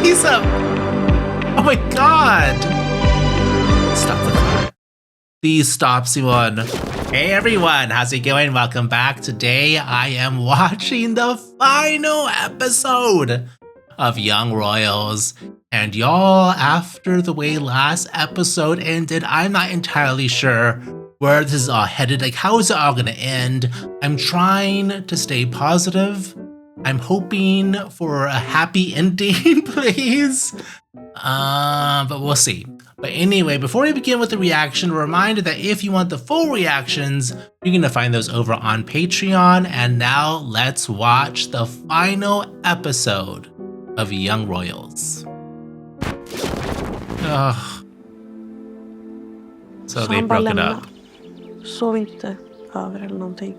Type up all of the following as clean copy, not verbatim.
He's up. Oh my god. Stop the car. Please stop, Simon. Hey everyone, how's it going? Welcome back. Today I am watching the final episode of Young Royals. And y'all, after the way last episode ended, I'm not entirely sure where this is all headed. Like, how is it all gonna end? I'm trying to stay positive. I'm hoping for a happy ending, please. But we'll see. But anyway, before we begin with the reaction, a reminder that if you want the full reactions, you're gonna find those over on Patreon. And now let's watch the final episode of Young Royals. Ugh. So they broke it up. Sov inte över eller någonting.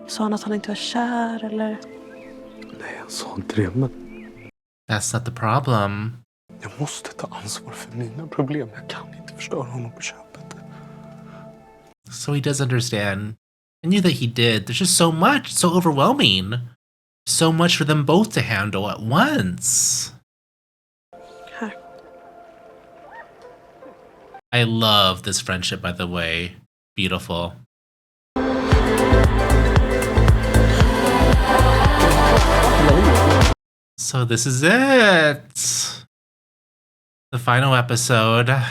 Sa han att han inte var kär eller? Nej, jag sa inte det, men... That's not the problem. Jag måste ta ansvar för mina problem. Jag kan inte förstöra honom på köpet. So he does understand. I knew that he did. There's just so much, so overwhelming. So much for them both to handle at once. Här. I love this friendship, by the way. Beautiful. So this is it. The final episode.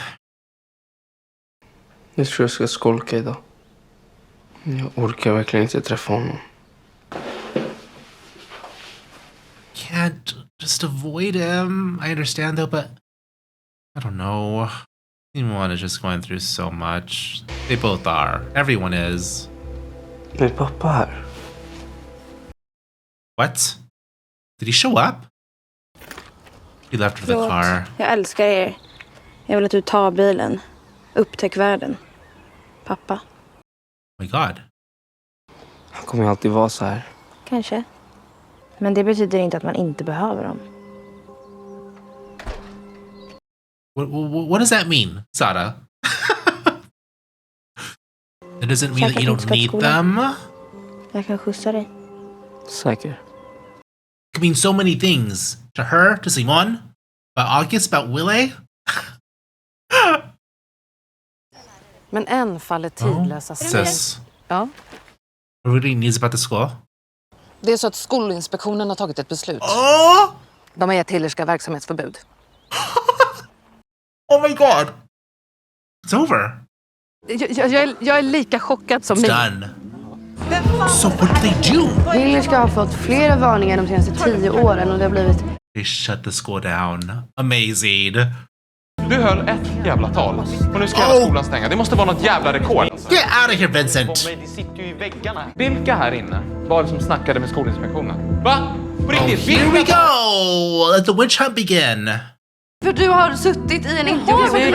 Jag tror jag ska skolka idag. Jag orkar verkligen inte träffa honom. Can't just avoid him. I understand though, but I don't know. Simon is just going through so much. They both are. Everyone is. Är pappa här? What? Did he show up? He left with the car. Jag älskar er. Jag vill att du tar bilen. Upptäck världen. Pappa. Oh my god. Han kommer alltid vara så här. Kanske. Men det betyder inte att man inte behöver dem. What does that mean, Sara? It doesn't mean that you don't need them? Jag kan skjutsa dig. Säker. It could mean so many things. To her, to Simon, about August, about wille. Men en faller tidlösa Sis. Ja. Really news about the school? Det är så att Skolinspektionen har tagit ett beslut. Oh! De har gett Hillerska verksamhetsförbud. Oh my god! It's over. Jag är lika chockad som ni. It's done. So what did they do? Hillerska har fått flera varningar de senaste 10 åren och det har blivit... They shut the school down. Amazing. Du höll ett jävla tal och nu ska hela skolan stänga. Det måste vara något jävla rekord. Alltså. Get out of here, Vincent! Vilka här inne var det som snackade med Skolinspektionen? Va? På riktigt? Here we go! Let the witch hunt begin. För du har suttit i en intervju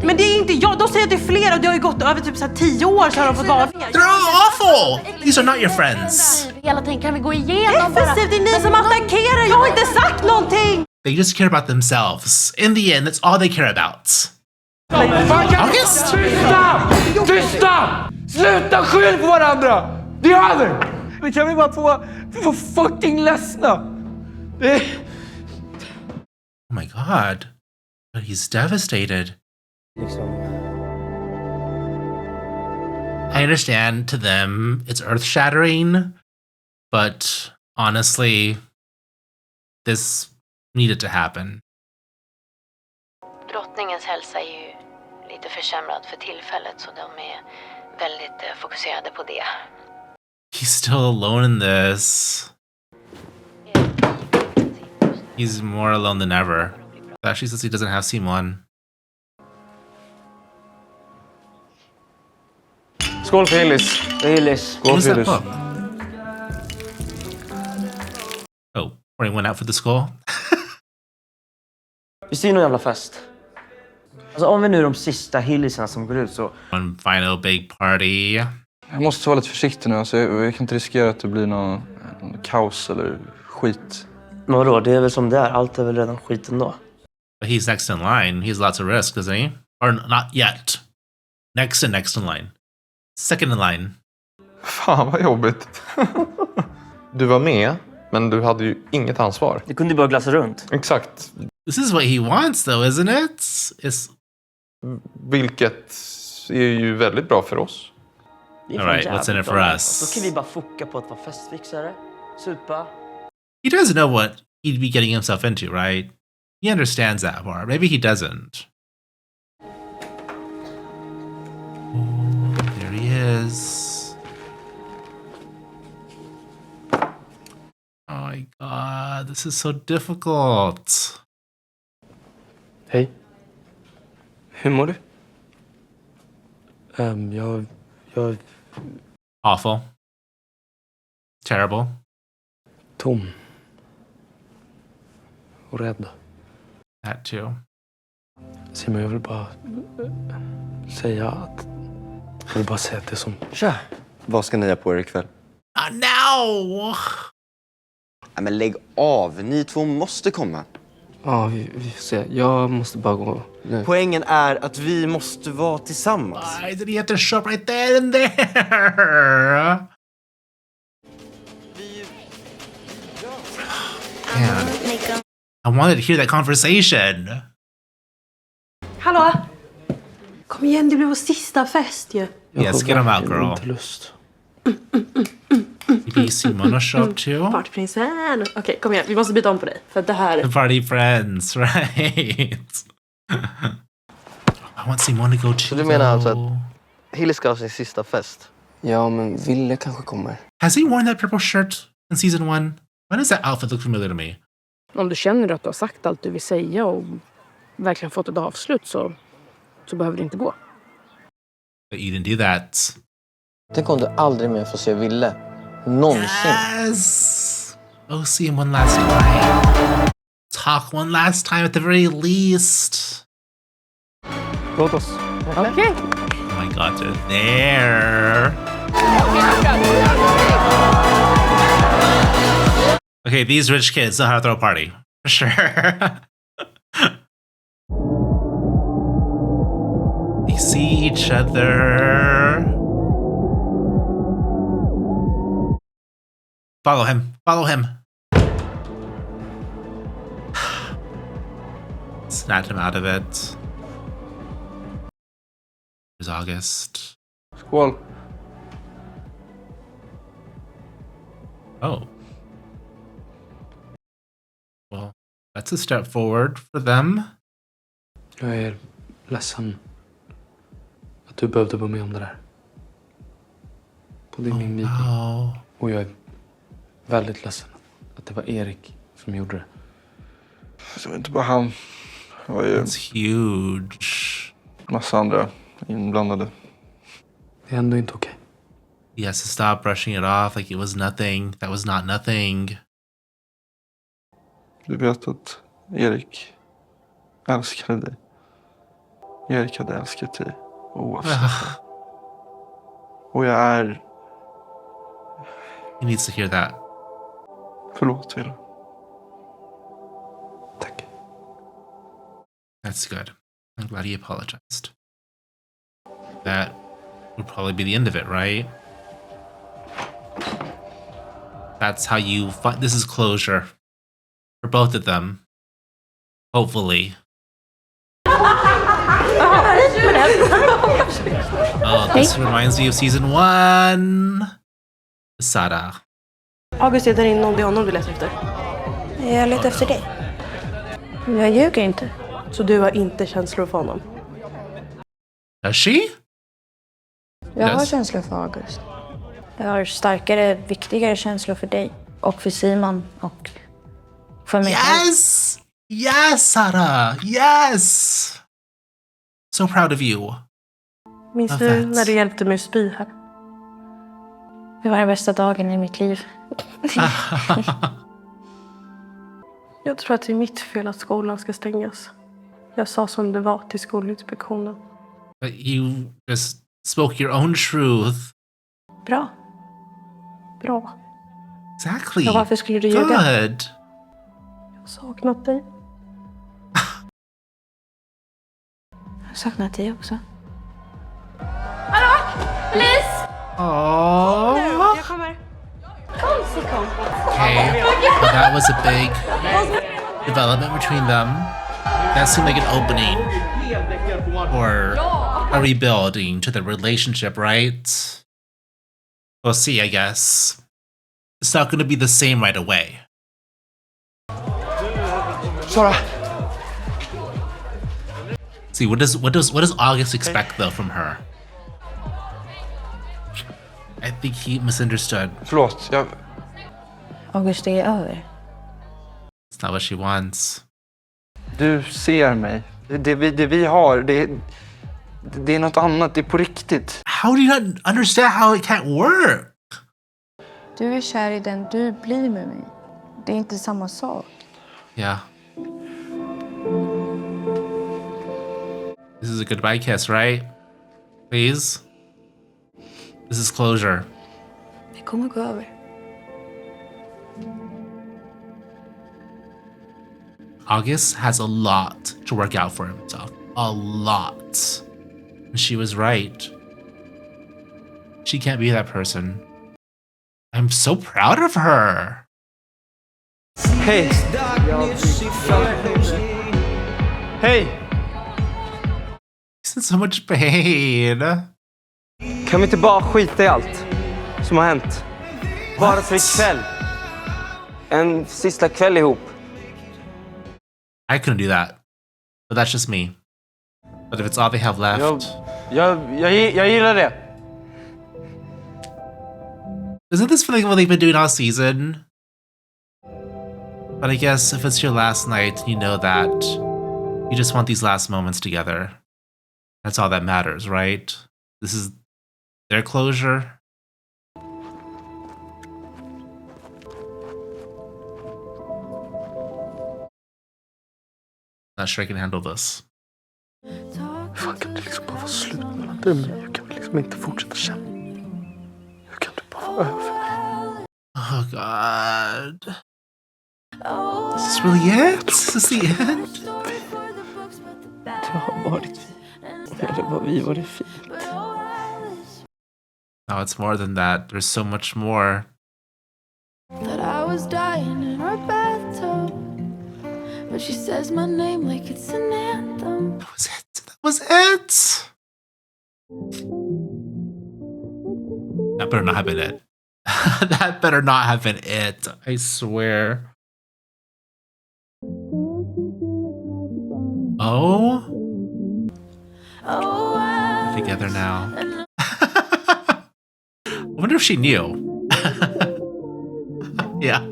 Men det är inte jag. De säger att det är flera och det har ju gått över typ så här 10 år så har de fått varningar. They're all awful! These are not your friends. Hela tiden kan vi gå igenom bara. Defensivt, det är ni som attackerar. Jag har inte sagt någonting. They just care about themselves. In the end, that's all they care about. August? Tysta! Sluta skyll på varandra! Det är över! Men kan vi bara få fucking ledsna? Oh my god. But he's devastated. I understand to them it's earth-shattering, but honestly, this needed to happen. Drottningens hälsa är ju lite försämrad för tillfället så de är väldigt fokuserade på det. He's still alone in this. He's more alone than ever. Actually, since he doesn't have Simon. Skål för Hillis. What was that book? Oh, where he went out for the school? Vi ser någon jävla fest. Alltså om vi nu är de sista hillisarna som går ut så... One final big party. Jag måste vara lite försiktig nu. Alltså jag kan inte riskera att det blir någon kaos eller skit. Men vadå, det är väl som det är. Allt är väl redan skiten då. But he's next in line. He has lots of risk, doesn't he? Or not yet. Next in line. Second in line. Fan vad jobbigt. Du var med Men du hade ju inget ansvar. Det kunde bara glassa runt. Exakt. This is what he wants though, isn't it? Vilket är ju väldigt bra för oss. All right, what's in it for us? Då kan vi bara foka på att vara festfixare, supa. He doesn't know what he'd be getting himself into, right? He understands that part. Maybe he doesn't. Oh, there he is. Oh my god, this is so difficult. Hej. Hur mår du? Jag Awful. Terrible. tom. Och rädd. That too. Simon, jag vill bara säga att det är som... Tja! Vad ska ni ha på er ikväll? No! Nej, men lägg av. Ni två måste komma. Ja, vi får se. Jag måste bara gå nu. Poängen är att vi måste vara tillsammans. Why did he have to show up right there and there? Man, I wanted to hear that conversation. Hallå? Kom igen, det blir vår sista fest ju. Yes, get him out, girl. Inte lust. Maybe Simon will show up too. Partyprinsen. Okej, kom igen. Vi måste byta om på dig. För det här... The party friends, right? I want Simon to go too. Så du menar alltså att Hilly ska ha sin sista fest? Ja, men Wille kanske kommer. Has he worn that purple shirt in season 1? Why does that outfit look familiar to me? Om du känner att du har sagt allt du vill säga och verkligen fått ett avslut så behöver det inte gå. But you didn't do that. Tänk om du aldrig mer får se Wille. Någonsin. Yes! Oh, see him one last time. Talk one last time at the very least. Låt oss. Okej. Oh my god, they're there. Okay, these rich kids know how to throw a party. For sure. They see each other. Follow him. Follow him. Snatch him out of it. There's August. Skål. Oh. Well, that's a step forward for them. Jag är ledsen att du behövde vara med om det där. På din invigning. Oh. Och jag är väldigt ledsen att det var Erik som gjorde det. Det var inte bara han. Det var ju It's huge. massa andra inblandade. Det är ändå inte okej. He has to stop brushing it off like it was nothing. That was not nothing. Du vet att Erik älskade dig. Erik hade älskat dig oavsett. Och jag är... He needs to hear that. Förlåt, Wille. Tack. That's good. I'm glad he apologized. That would probably be the end of it, right? That's how you find... This is closure. For both of them. Hopefully. Oh, this reminds me of season 1. Sara. August är där inne om det är honom du letar efter. Jag letar efter dig. Jag ljuger inte. Så du har inte känslor för honom? Does she? Jag har känslor för August. Jag har starkare, viktigare känslor för dig. Och för Simon och för mig. Yes! Yes, Sara! Yes! So proud of you. Minns du när du hjälpte mig att spy här? Det var den bästa dagen i mitt liv. Jag tror att det är mitt fel att skolan ska stängas. Jag sa som det var till skolinspektionen. But you just spoke your own truth. Bra. Bra. Exactly. Ja, varför skulle du ljuga? Good. Jag har saknat dig. Jag har saknat dig också. Hallå! Felice! Åh. Jag kommer. Okay, well, that was a big development between them. That seemed like an opening or a rebuilding to the relationship, right? We'll see, I guess. It's not going to be the same right away. Sara! See, what does August expect though from her? I think he misunderstood. Förlåt, August, det är över. It's not what she wants. Du ser mig. Det vi har, det är något annat. Det är på riktigt. How do you not understand how it can't work? Du är kär i den du blir med mig. Det är inte samma sak. Yeah. This is a goodbye kiss, right? Please? This is closure. Det kommer gå över. August has a lot to work out for himself. A lot. And she was right. She can't be that person. I'm so proud of her. Hej! Hej! He's in so much pain. Kan vi inte bara skita i allt som har hänt? Bara för ikväll. En sista kväll ihop. I couldn't do that. But that's just me. But if it's all they have left... Jag gillar det. Isn't this feeling what they've been doing all season? But I guess if it's your last night, you know that you just want these last moments together. That's all that matters, right? This is their closure. Not sure I can handle this. Fan, kan det liksom bara vara slut mellan dig och mig? Jag kan väl liksom inte fortsätta känna. Hur kan du bara vara över mig? Oh god. Is this really it? Is this the end? Det har varit fint. Eller vad vi varit fint. No, it's more than that. There's so much more. That I was dying in our bathtub, but she says my name like it's an anthem. That was it. That was it. That better not have been it. That better not have been it. I swear. Oh? They're together now. I wonder if she knew. Yeah.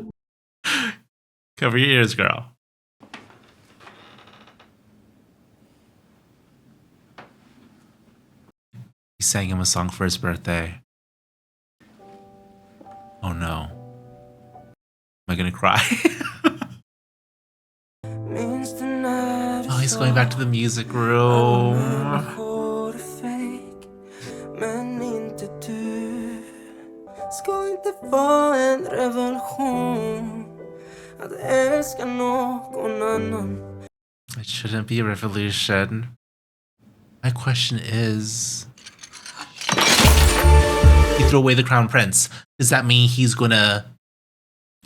Cover your ears, girl. He sang him a song for his birthday. Oh no. Am I gonna cry? Oh, he's going back to the music room. It shouldn't be a revolution. My question is... You throw away the crown prince. Does that mean he's gonna,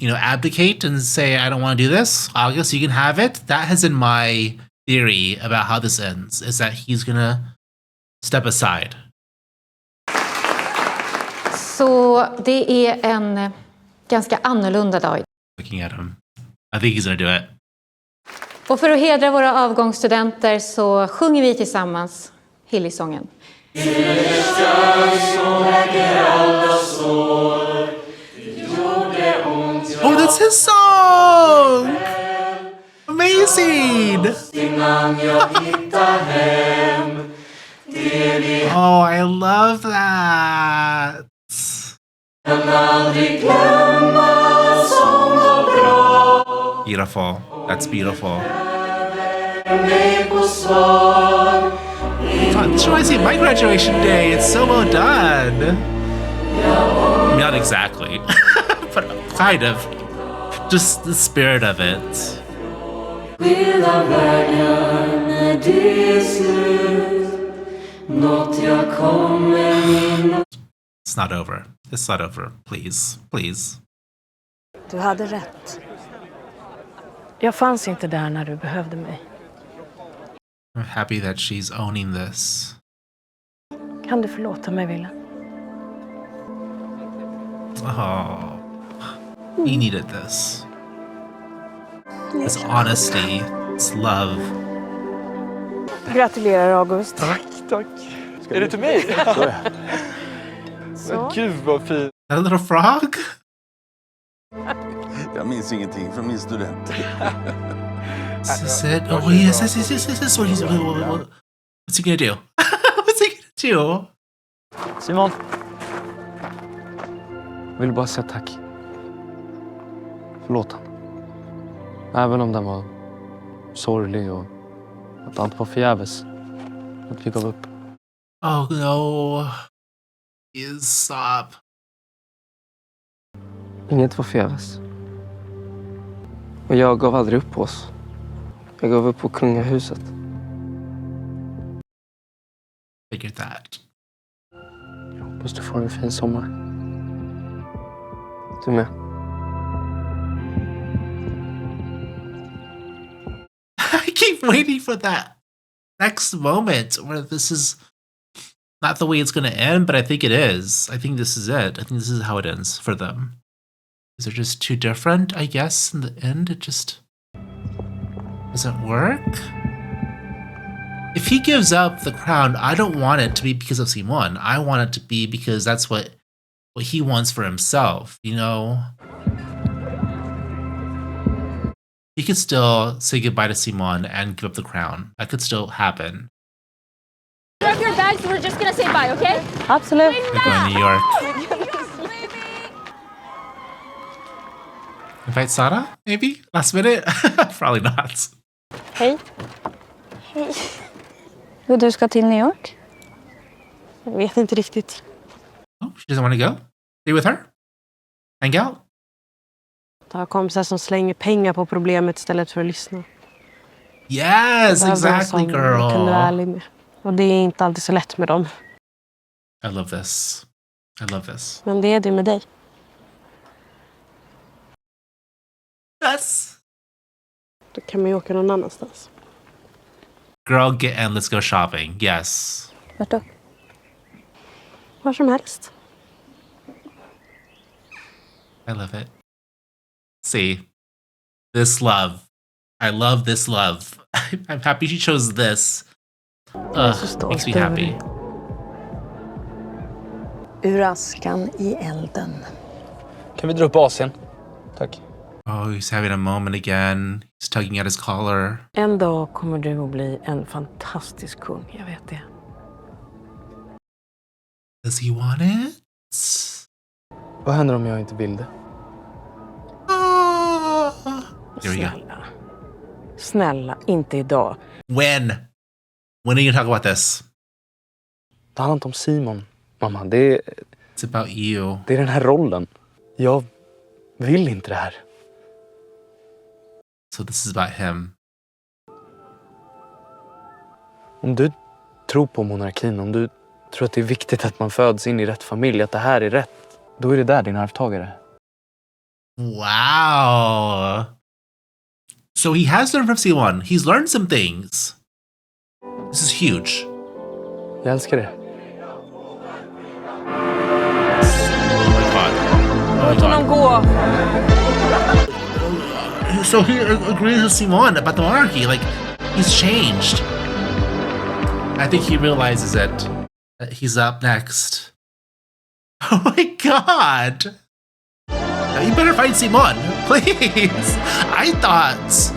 abdicate and say, I don't want to do this? August, you can have it? That has been my theory about how this ends, is that he's gonna step aside. Så det är en ganska annorlunda dag. Looking at him. I think he's gonna do it. Och för att hedra våra avgångsstudenter så sjunger vi tillsammans Hillysången. Oh, that's his song! Amazing! Oh, I love that! Beautiful. That's beautiful. God, this reminds me of my graduation day. It's so well done. Not exactly, but kind of. Just the spirit of it. It's not over. It's not over. Please. Please. Du hade rätt. Jag fanns inte där när du behövde mig. I'm happy that she's owning this. Kan du förlåta mig, Wille? Oh, he needed this. This honesty, this love. Gratulerar, August. Tack, tack. Är det till mig? Så. Gud vad fint. That little frog? Jag minns ingenting från min student. This is it. Oh yes. What's he gonna do? What's he gonna do? Simon. Jag vill bara säga tack. Förlåt han. Även om den var sorglig och att allt var förgäves. Att vi gav upp. Oh no. Stop. Inget var förgäves. Och jag gav aldrig upp på oss. Jag gav upp på kungahuset. Figured that. Jag hoppas du får en fin sommar. Du med. I keep waiting for that next moment where this is not the way it's going to end, but I think it is. I think this is it. I think this is how it ends for them. Is it just too different, I guess, in the end? It just doesn't work? If he gives up the crown, I don't want it to be because of Simon. I want it to be because that's what he wants for himself, you know? He could still say goodbye to Simon and give up the crown. That could still happen. Grab your bags, we're just gonna say bye, okay? Absolut. They're going to New York. Invite Sara, maybe? Last minute? Probably not. Hej. Hej. Hur du ska till New York? Jag vet inte riktigt. Oh, she doesn't want to go? Stay with her? Hang out? Jag har kompisar som slänger pengar på problemet istället för att lyssna. Yes, exactly, girl. Jag kan vara ärlig med. Och det är inte alltid så lätt med dem. I love this. I love this. Men det är det med dig. Yes. Då kan man ju åka någon annanstans. Girl, get and let's go shopping. Yes. Vart då? Var som helst. I love it. See, this love. I love this love. I'm happy she chose this. Makes me happy. Ur askan i elden. Kan vi dra upp Asien? Tack. Oh, he's having a moment again. He's tugging at his collar. En dag kommer du att bli en fantastisk kung, jag vet det. Does he want it? Vad händer om jag inte vill det? Snälla. Snälla, inte idag. When? When are you gonna talk about this? Det handlar inte om Simon, mamma. It's about you. Det är den här rollen. Jag vill inte det här. So this is about him. Om du tror på monarkin, om du tror att det är viktigt att man föds in i rätt familj, att det här är rätt, då är det där din arvtagare. Wow. So he has learned from C1. He's learned some things. This is huge. Jag älskar det. Låt honom gå. So he agrees with Simon about the monarchy. Like, he's changed. I think he realizes that he's up next. Oh my god! Now you better find Simon, please! I thought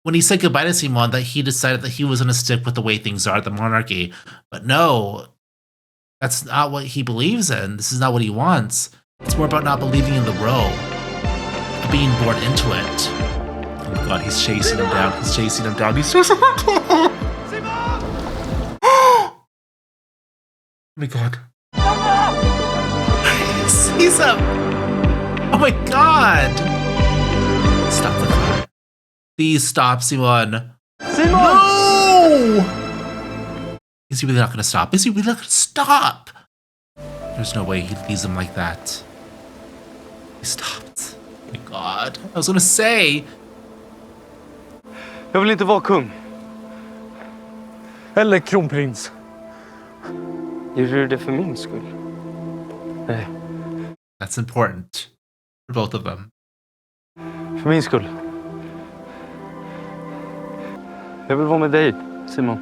when he said goodbye to Simon that he decided that he was going to stick with the way things are, the monarchy. But no, that's not what he believes in. This is not what he wants. It's more about not believing in the role, being born into it. Oh my god, he's chasing him down. He's chasing him down. He's chasing him down. Oh my god. He's up. Oh my god. Stop the car. Please stop, Simon. Simon! No! Is he really not going to stop? Is he really not going to stop? There's no way he leaves him like that. He stopped. my god. I was gonna say. Jag vill inte vara kung. Eller kronprins. Gjorde du det för min skull? Nej. That's important. For both of them. För min skull. Jag vill vara med dig, Simon.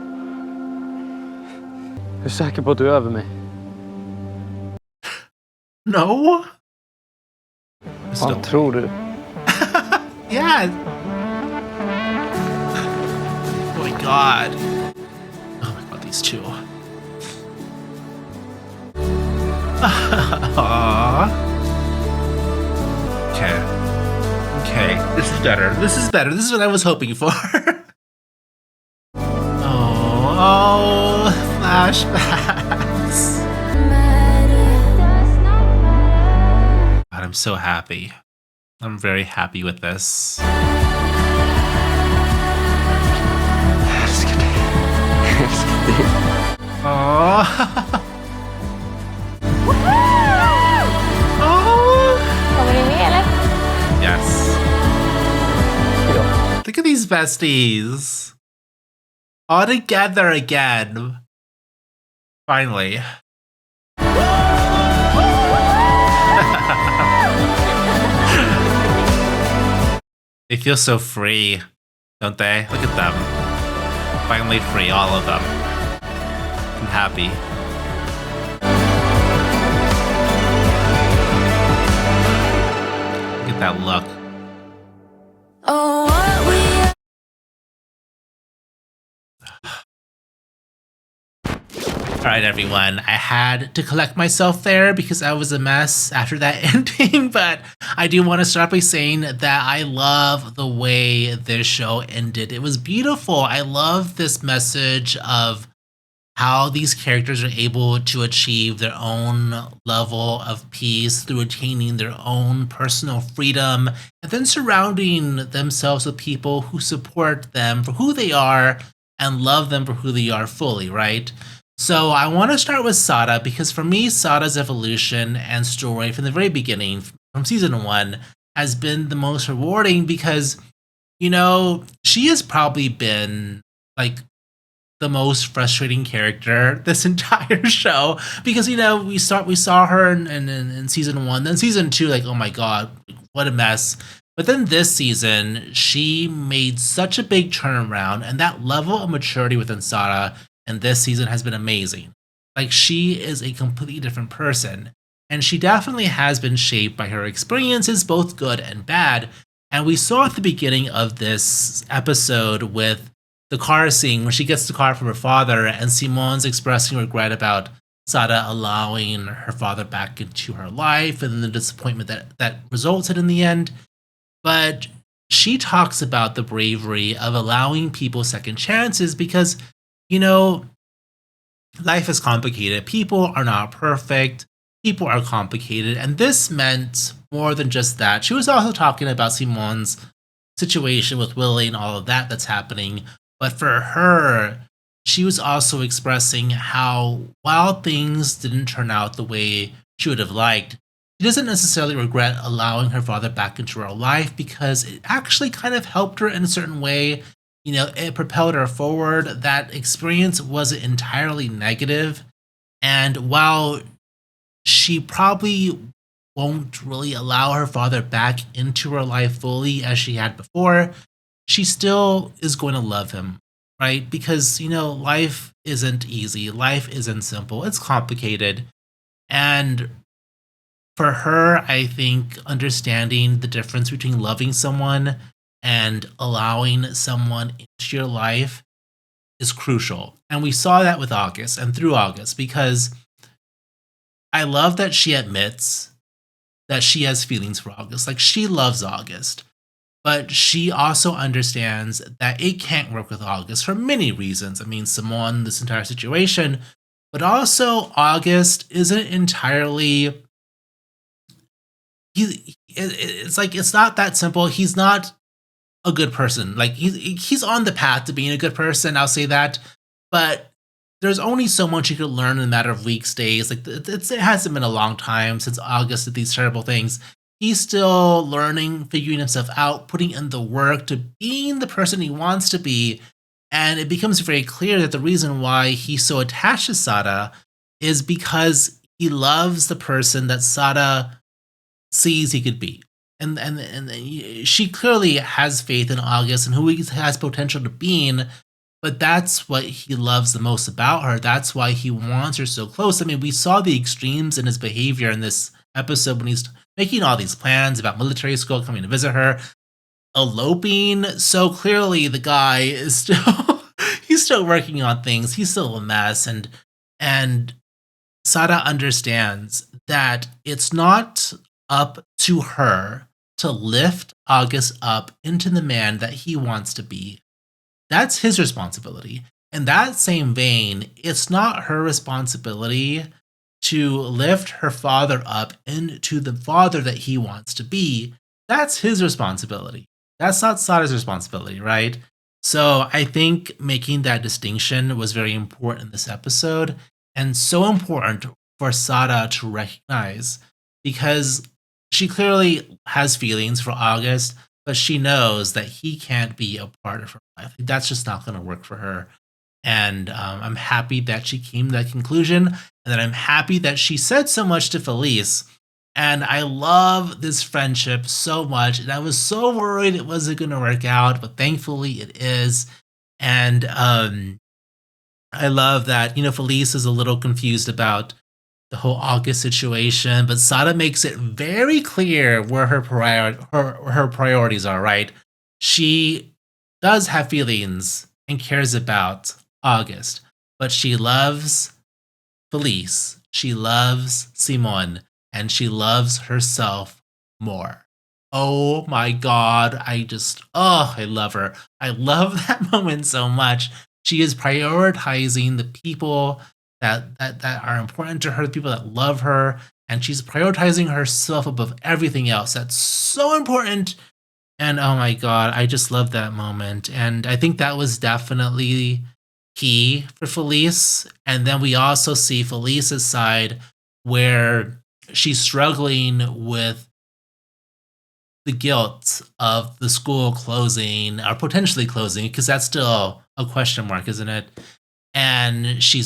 Jag är säker på att du är över mig. No? Vad tror du? Yeah. Oh my god. Oh my god, these two. Okay. Okay. This is better. This is better. This is what I was hoping for. Oh, flashbacks. God, I'm so happy. I'm very happy with this. Oh. Kommer ni med eller? Yes. Look at these besties. All together again. Finally. They feel so free, don't they? Look at them. Finally free, all of them. I'm happy. Look at that look. Alright everyone, I had to collect myself there because I was a mess after that ending, but I do want to start by saying that I love the way this show ended. It was beautiful. I love this message of how these characters are able to achieve their own level of peace through attaining their own personal freedom and then surrounding themselves with people who support them for who they are and love them for who they are fully, right? So I want to start with Sara because for me, Sara's evolution and story from the very beginning, from season 1, has been the most rewarding because, you know, she has probably been like the most frustrating character this entire show because, you know, we saw her in season 1, then season 2, like, oh my god, what a mess. But then this season, she made such a big turnaround, and that level of maturity within Sara and this season has been amazing. Like, she is a completely different person. And she definitely has been shaped by her experiences, both good and bad. And we saw at the beginning of this episode with the car scene when she gets the car from her father and Simon's expressing regret about Sara allowing her father back into her life and the disappointment that resulted in the end. But she talks about the bravery of allowing people second chances because, you know, life is complicated. People are not perfect. People are complicated. And this meant more than just that. She was also talking about Simon's situation with Wille and all of that that's happening. But for her, she was also expressing how while things didn't turn out the way she would have liked, she doesn't necessarily regret allowing her father back into her life because it actually kind of helped her in a certain way. You know, it propelled her forward. That experience wasn't entirely negative. And while she probably won't really allow her father back into her life fully as she had before, she still is going to love him, right? Because, you know, life isn't easy. Life isn't simple. It's complicated. And for her, I think understanding the difference between loving someone and allowing someone into your life is crucial. And we saw that with August and through August because I love that she admits that she has feelings for August. Like, she loves August, but she also understands that it can't work with August for many reasons. I mean, Simone, this entire situation, but also August isn't entirely... It's like, it's not that simple. He's not a good person. Like, he's on the path to being a good person, I'll say that, but there's only so much you could learn in a matter of weeks, days. Like, it hasn't been a long time since August did these terrible things. he's still learning, figuring himself out, putting in the work to being the person he wants to be. And it becomes very clear that the reason why he's so attached to Sara is because he loves the person that Sara sees he could be. And she clearly has faith in August and who he has potential to being, but that's what he loves the most about her. That's why he wants her so close. I mean, we saw the extremes in his behavior in this episode when he's making all these plans about military school, coming to visit her, eloping. So clearly the guy is still he's still working on things. He's still a mess, and Sara understands that it's not up to her to lift August up into the man that he wants to be. That's his responsibility. In that same vein, it's not her responsibility to lift her father up into the father that he wants to be. That's his responsibility. That's not Sara's responsibility, right? So I think making that distinction was very important in this episode, and so important for Sara to recognize, because she clearly has feelings for August, but she knows that he can't be a part of her life. That's just not going to work for her. And I'm happy that she came to that conclusion, and that I'm happy that she said so much to Felice. And I love this friendship so much. And I was so worried it wasn't going to work out, but thankfully it is. And I love that, Felice is a little confused about the whole August situation, but Sara makes it very clear where her priorities are, right? She does have feelings and cares about August, but she loves Felice, she loves Simon, and she loves herself more. Oh my God, I love her. I love that moment so much. She is prioritizing the people that are important to her, the people that love her, and she's prioritizing herself above everything else. That's so important. And oh my God, I just love that moment. And I think that was definitely key for Felice. And then we also see Felice's side where she's struggling with the guilt of the school closing, or potentially closing, because that's still a question mark, isn't it? And she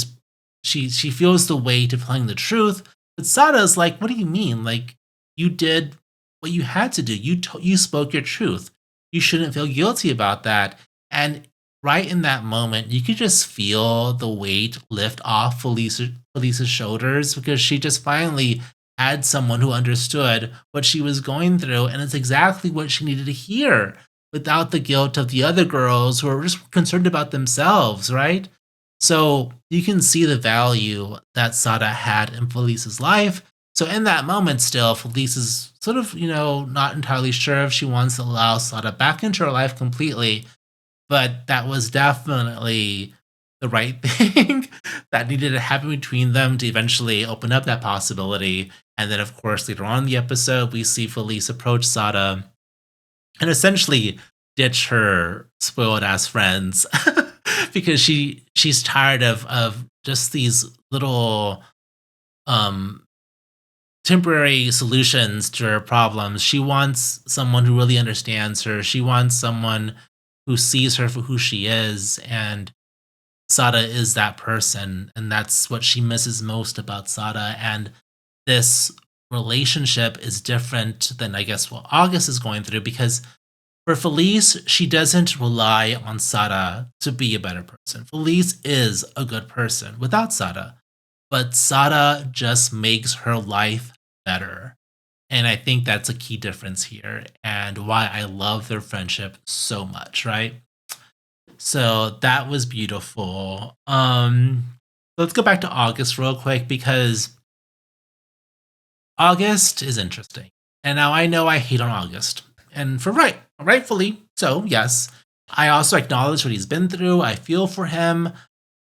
feels the weight of telling the truth, but Sara's like, what do you mean? Like, you did what you had to do. You spoke your truth. You shouldn't feel guilty about that. And right in that moment, you could just feel the weight lift off Felice's shoulders, because she just finally had someone who understood what she was going through, and it's exactly what she needed to hear, without the guilt of the other girls who are just concerned about themselves, right? So you can see the value that Sara had in Felice's life. So in that moment still, Felice is sort of, not entirely sure if she wants to allow Sara back into her life completely, but that was definitely the right thing that needed to happen between them to eventually open up that possibility. And then, of course, later on in the episode, we see Felice approach Sara and essentially ditch her spoiled-ass friends because she's tired of just these little temporary solutions to her problems. She wants someone who really understands her. She wants someone who sees her for who she is, and Sara is that person, and that's what she misses most about Sara. And this relationship is different than, I guess, what August is going through, because for Felice, she doesn't rely on Sara to be a better person. Felice is a good person without Sara, but Sara just makes her life better. And I think that's a key difference here, and why I love their friendship so much, right? So that was beautiful. Let's go back to August real quick, because August is interesting. And now I know I hate on August, and rightfully so, yes. I also acknowledge what he's been through. I feel for him.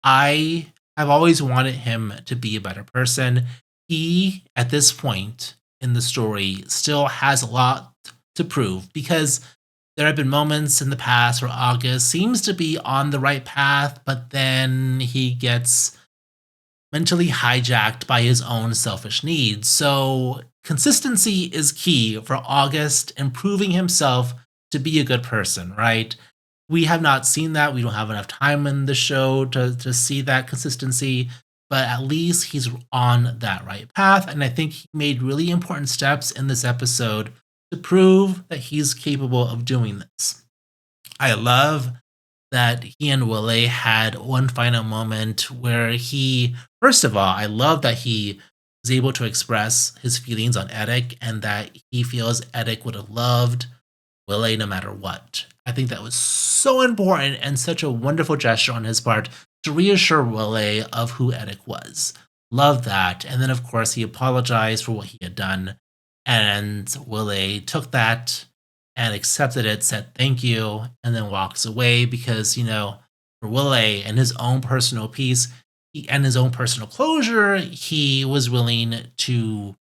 I have always wanted him to be a better person. He, at this point in the story, still has a lot to prove, because there have been moments in the past where August seems to be on the right path, but then he gets mentally hijacked by his own selfish needs. So consistency is key for August improving himself to be a good person, right? We have not seen that. We don't have enough time in the show to see that consistency, but at least he's on that right path. And I think he made really important steps in this episode to prove that he's capable of doing this. I love that he and Wille had one final moment where first of all, I love that he was able to express his feelings on Eddic and that he feels Eddic would have loved Wille no matter what. I think that was so important and such a wonderful gesture on his part to reassure Wille of who Eddic was. Love that. And then, of course, he apologized for what he had done. And Wille took that and accepted it, said thank you, and then walks away because, for Wille and his own personal peace and his own personal closure, he was willing to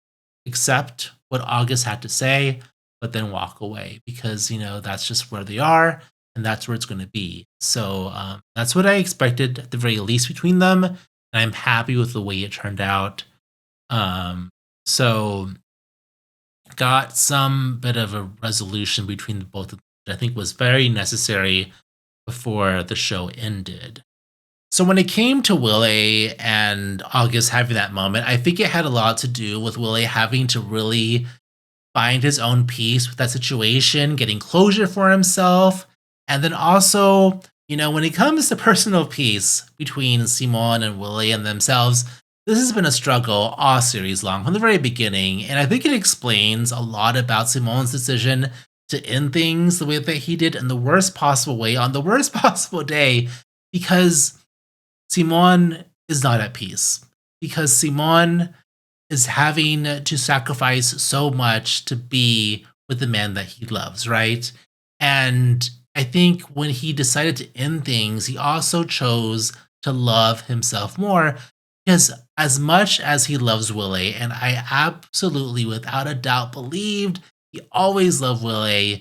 accept what August had to say, but then walk away because, that's just where they are and that's where it's going to be. So that's what I expected at the very least between them. And I'm happy with the way it turned out. So got some bit of a resolution between the both of them, which I think was very necessary before the show ended. So when it came to Wille and August having that moment, I think it had a lot to do with Wille having to really find his own peace with that situation, getting closure for himself. And then also, when it comes to personal peace between Simon and Wille and themselves, this has been a struggle all series long from the very beginning. And I think it explains a lot about Simon's decision to end things the way that he did in the worst possible way on the worst possible day, because Simon is not at peace. Because Simon is having to sacrifice so much to be with the man that he loves, right? And I think when he decided to end things, he also chose to love himself more, because as much as he loves Wille, and I absolutely without a doubt believed he always loved Wille,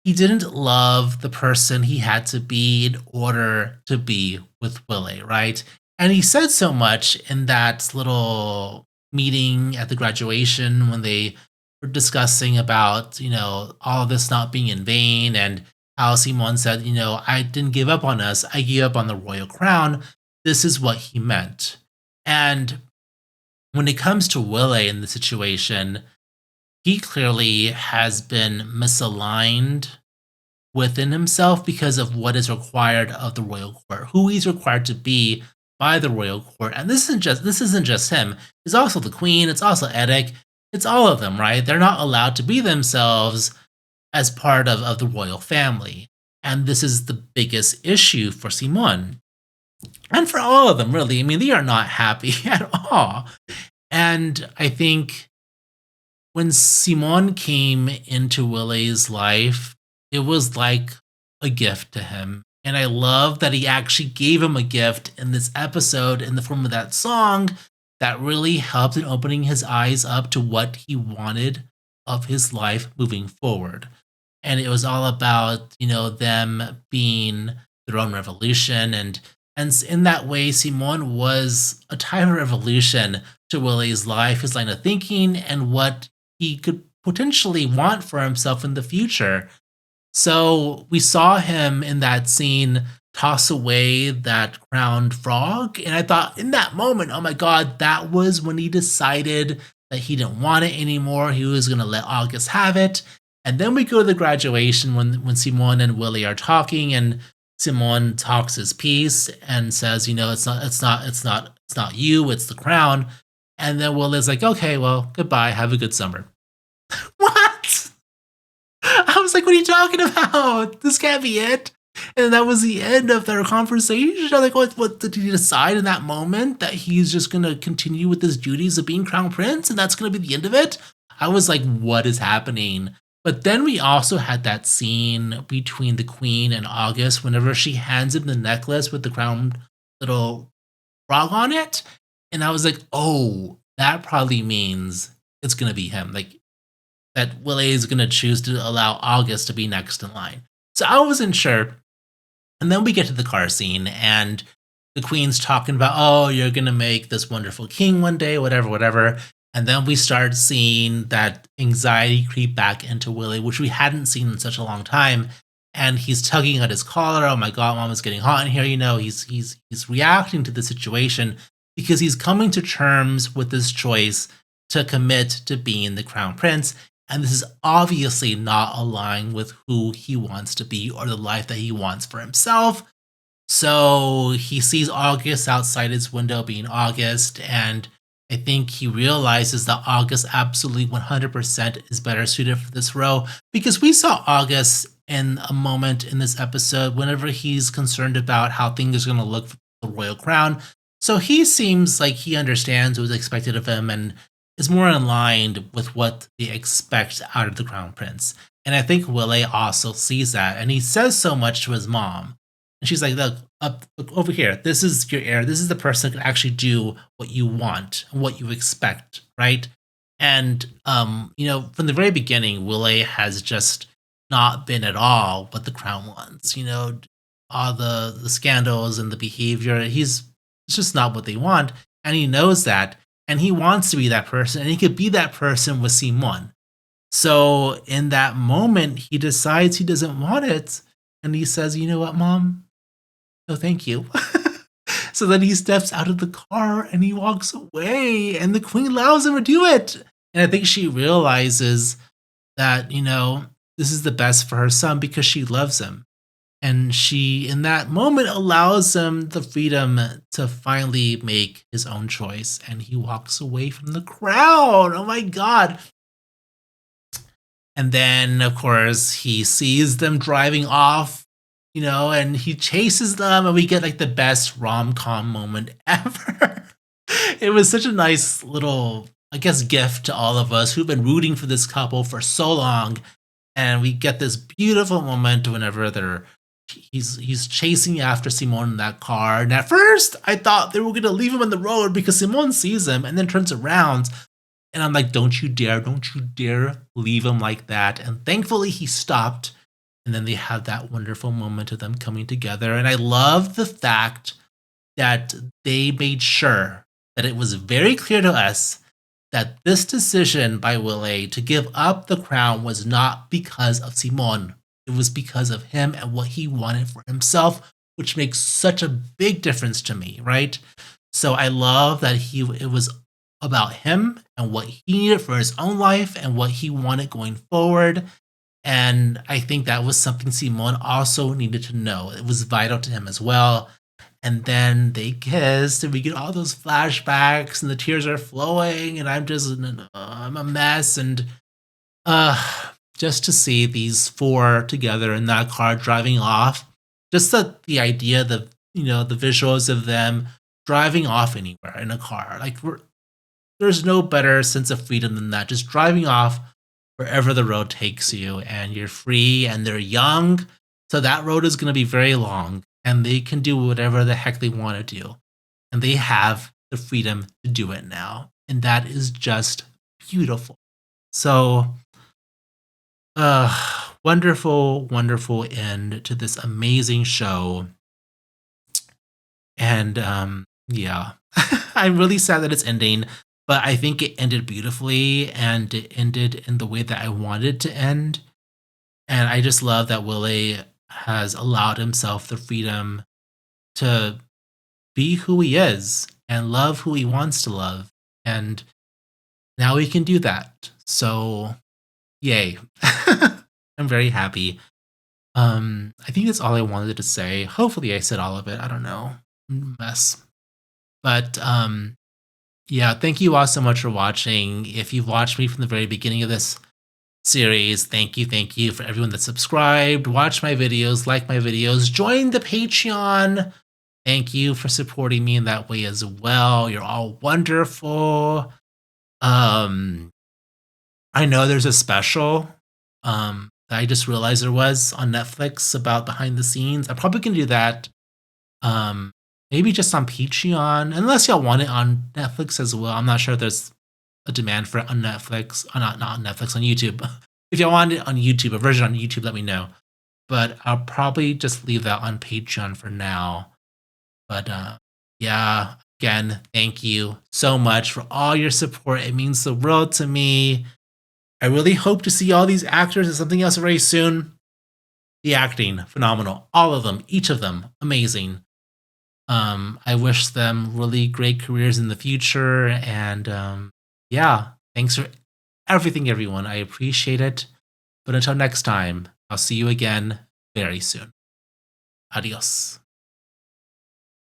he didn't love the person he had to be in order to be with Wille, right? And he said so much in that little meeting at the graduation when they were discussing about, all of this not being in vain, and how Simon said, I didn't give up on us, I gave up on the royal crown. This is what he meant. And when it comes to Wille in the situation, he clearly has been misaligned within himself because of what is required of the royal court, who he's required to be by the royal court. And this isn't just him. It's also the queen. It's also Eddic. It's all of them, right? They're not allowed to be themselves as part of the royal family. And this is the biggest issue for Simon. And for all of them, really. I mean, they are not happy at all. And I think when Simon came into Wille's life, it was like a gift to him. And I love that he actually gave him a gift in this episode in the form of that song that really helped in opening his eyes up to what he wanted of his life moving forward. And it was all about, them being their own revolution. And in that way, Simon was a time of revolution to Wille's life, his line of thinking, and what he could potentially want for himself in the future. So we saw him in that scene toss away that crowned frog. And I thought in that moment, oh my God, that was when he decided that he didn't want it anymore. He was going to let August have it. And then we go to the graduation when Simon and Wille are talking, and Simon talks his piece and says, it's not you, it's the crown. And then Wille's like, okay, well, goodbye, have a good summer. What? I was like, what are you talking about? This can't be it. And that was the end of their conversation. I was like, what did he decide in that moment? That he's just going to continue with his duties of being crown prince and that's going to be the end of it? I was like, what is happening? But then we also had that scene between the queen and August whenever she hands him the necklace with the crown little frog on it. And I was like, oh, that probably means it's going to be him. Like, that Wille is going to choose to allow August to be next in line. So I wasn't sure. And then we get to the car scene and the queen's talking about, oh, you're going to make this wonderful king one day, whatever. And then we start seeing that anxiety creep back into Willie, which we hadn't seen in such a long time. And he's tugging at his collar. Oh my God, Mom, it's getting hot in here. You know, he's reacting to the situation because he's coming to terms with this choice to commit to being the crown prince. And this is obviously not aligned with who he wants to be or the life that he wants for himself. So he sees August outside his window being August, and I think he realizes that August absolutely 100% is better suited for this role, because we saw August in a moment in this episode whenever he's concerned about how things are going to look for the royal crown. So he seems like he understands what's expected of him and is more in line with what they expect out of the crown prince. And I think Wille also sees that, and he says so much to his mom. And she's like, look over here. This is your heir. This is the person that can actually do what you want and what you expect, right? And, you know, from the very beginning, Wille has just not been at all what the crown wants. You know, all the scandals and the behavior, it's just not what they want. And he knows that. And he wants to be that person. And he could be that person with Simon. So in that moment, he decides he doesn't want it. And he says, you know what, Mom? No, thank you. So then he steps out of the car and he walks away, and the queen allows him to do it. And I think she realizes that, you know, this is the best for her son because she loves him. And she, in that moment, allows him the freedom to finally make his own choice. And he walks away from the crown. Oh my God. And then, of course, he sees them driving off, you know, and he chases them, and we get like the best rom-com moment ever. It was such a nice little, I guess, gift to all of us who've been rooting for this couple for so long. And we get this beautiful moment whenever he's chasing after Simon in that car. And at first, I thought they were going to leave him on the road because Simon sees him and then turns around. And I'm like, don't you dare leave him like that. And thankfully, he stopped. And then they have that wonderful moment of them coming together. And I love the fact that they made sure that it was very clear to us that this decision by Wille to give up the crown was not because of Simon. It was because of him and what he wanted for himself, which makes such a big difference to me, right? So I love that it was about him and what he needed for his own life and what he wanted going forward. And I think that was something Simon also needed to know. It was vital to him as well. And then they kissed, and we get all those flashbacks, and the tears are flowing, and I'm a mess. And just to see these four together in that car driving off, just the idea, the visuals of them driving off anywhere in a car, like there's no better sense of freedom than that. Just driving off wherever the road takes you, and you're free, and they're young, so that road is going to be very long, and they can do whatever the heck they want to do, and they have the freedom to do it now, and that is just beautiful. So, wonderful, wonderful end to this amazing show, and yeah, I'm really sad that it's ending. But I think it ended beautifully, and it ended in the way that I wanted it to end. And I just love that Wille has allowed himself the freedom to be who he is and love who he wants to love. And now he can do that. So, yay. I'm very happy. I think that's all I wanted to say. Hopefully I said all of it. I don't know. Mess. But, yeah, thank you all so much for watching. If you've watched me from the very beginning of this series, thank you for everyone that subscribed, watch my videos, like my videos, join the Patreon. Thank you for supporting me in that way as well. You're all wonderful. I know there's a special that I just realized there was on Netflix about behind the scenes. I'm probably gonna do that. Maybe just on Patreon, unless y'all want it on Netflix as well. I'm not sure if there's a demand for it on Netflix, or not on Netflix, on YouTube. If y'all want it on YouTube, a version on YouTube, let me know. But I'll probably just leave that on Patreon for now. But yeah, again, thank you so much for all your support. It means the world to me. I really hope to see all these actors in something else very soon. The acting, phenomenal. All of them, each of them, amazing. I wish them really great careers in the future. And yeah, thanks for everything, everyone. I appreciate it. But until next time, I'll see you again very soon. Adios.